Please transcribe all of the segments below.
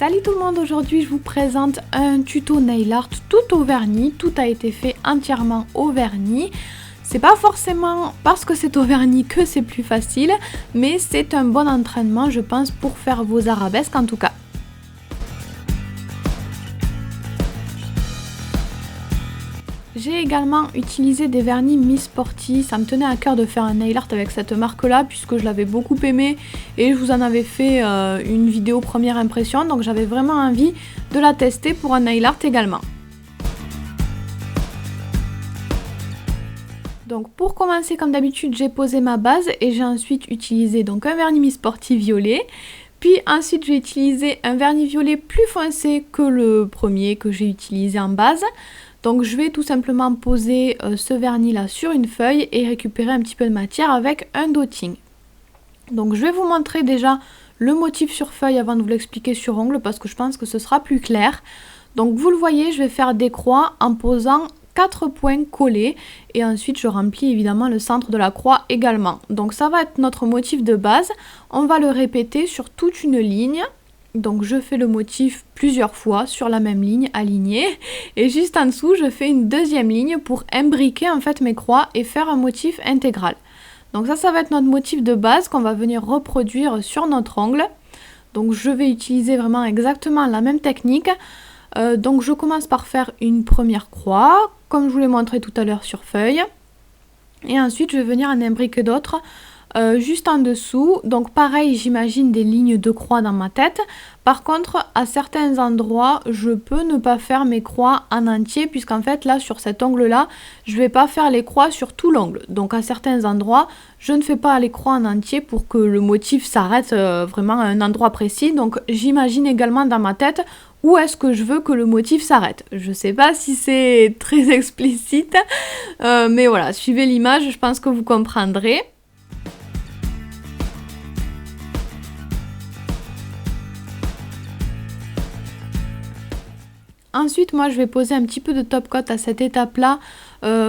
Salut tout le monde, aujourd'hui je vous présente un tuto nail art tout au vernis. Tout a été fait entièrement au vernis. C'est pas forcément parce que c'est au vernis que c'est plus facile, mais c'est un bon entraînement je pense pour faire vos arabesques en tout cas. J'ai également utilisé des vernis Miss Sporty, ça me tenait à cœur de faire un nail art avec cette marque là puisque je l'avais beaucoup aimé et je vous en avais fait une vidéo première impression, donc j'avais vraiment envie de la tester pour un nail art également. Donc pour commencer, comme d'habitude, j'ai posé ma base et j'ai ensuite utilisé donc un vernis Miss Sporty violet. Puis ensuite j'ai utilisé un vernis violet plus foncé que le premier que j'ai utilisé en base. Donc je vais tout simplement poser ce vernis là sur une feuille et récupérer un petit peu de matière avec un dotting. Donc je vais vous montrer déjà le motif sur feuille avant de vous l'expliquer sur ongle parce que je pense que ce sera plus clair. Donc vous le voyez, je vais faire des croix en posant 4 points collés et ensuite je remplis évidemment le centre de la croix également. Donc ça va être notre motif de base, on va le répéter sur toute une ligne. Donc je fais le motif plusieurs fois sur la même ligne alignée et juste en dessous je fais une deuxième ligne pour imbriquer en fait mes croix et faire un motif intégral. Donc ça va être notre motif de base qu'on va venir reproduire sur notre ongle. Donc je vais utiliser vraiment exactement la même technique. Donc je commence par faire une première croix comme je vous l'ai montré tout à l'heure sur feuille et ensuite je vais venir en imbriquer d'autres juste en dessous. Donc pareil, j'imagine des lignes de croix dans ma tête. Par contre, à certains endroits, je peux ne pas faire mes croix en entier puisqu'en fait là sur cet ongle là, je vais pas faire les croix sur tout l'ongle. Donc à certains endroits, je ne fais pas les croix en entier pour que le motif s'arrête vraiment à un endroit précis. Donc j'imagine également dans ma tête où est-ce que je veux que le motif s'arrête. Je sais pas si c'est très explicite, mais voilà, suivez l'image, je pense que vous comprendrez. Ensuite, moi, je vais poser un petit peu de top coat à cette étape-là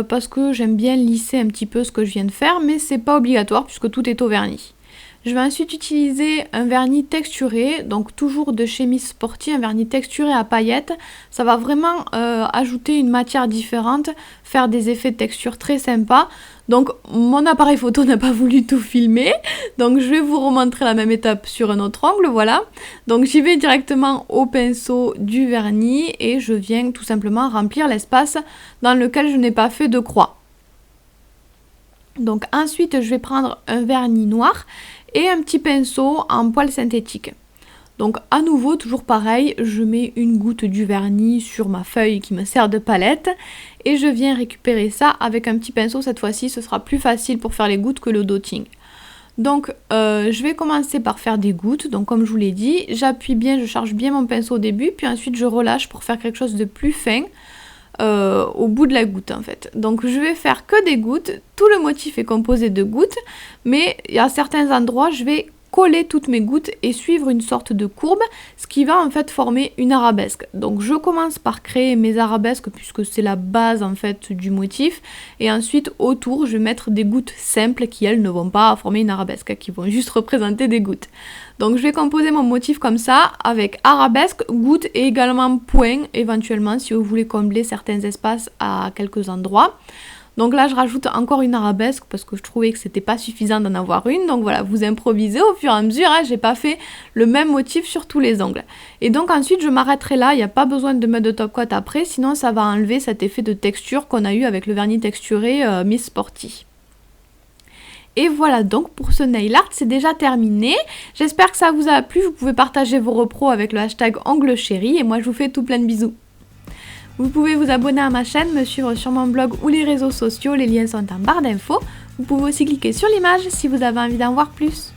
parce que j'aime bien lisser un petit peu ce que je viens de faire, mais c'est pas obligatoire puisque tout est au vernis. Je vais ensuite utiliser un vernis texturé, donc toujours de chez Miss Sporty, un vernis texturé à paillettes. Ça va vraiment ajouter une matière différente, faire des effets de texture très sympas. Donc mon appareil photo n'a pas voulu tout filmer, donc je vais vous remontrer la même étape sur un autre angle, voilà. Donc j'y vais directement au pinceau du vernis et je viens tout simplement remplir l'espace dans lequel je n'ai pas fait de croix. Donc ensuite je vais prendre un vernis noir et un petit pinceau en poil synthétique. Donc à nouveau, toujours pareil, je mets une goutte du vernis sur ma feuille qui me sert de palette et je viens récupérer ça avec un petit pinceau. Cette fois-ci, ce sera plus facile pour faire les gouttes que le dotting. Donc je vais commencer par faire des gouttes. Donc comme je vous l'ai dit, j'appuie bien, je charge bien mon pinceau au début, puis ensuite je relâche pour faire quelque chose de plus fin. Au bout de la goutte en fait. Donc je vais faire que des gouttes, tout le motif est composé de gouttes, mais à certains endroits je vais coller toutes mes gouttes et suivre une sorte de courbe, ce qui va en fait former une arabesque. Donc je commence par créer mes arabesques puisque c'est la base en fait du motif et ensuite autour je vais mettre des gouttes simples qui elles ne vont pas former une arabesque, qui vont juste représenter des gouttes. Donc je vais composer mon motif comme ça avec arabesque, gouttes et également points éventuellement si vous voulez combler certains espaces à quelques endroits. Donc là je rajoute encore une arabesque parce que je trouvais que c'était pas suffisant d'en avoir une. Donc voilà, vous improvisez au fur et à mesure, hein, j'ai pas fait le même motif sur tous les ongles. Et donc ensuite je m'arrêterai là, il n'y a pas besoin de mettre de top coat après, sinon ça va enlever cet effet de texture qu'on a eu avec le vernis texturé Miss Sporty. Et voilà donc pour ce nail art, c'est déjà terminé. J'espère que ça vous a plu, vous pouvez partager vos repros avec le hashtag onglechérie et moi je vous fais tout plein de bisous. Vous pouvez vous abonner à ma chaîne, me suivre sur mon blog ou les réseaux sociaux, les liens sont en barre d'infos. Vous pouvez aussi cliquer sur l'image si vous avez envie d'en voir plus.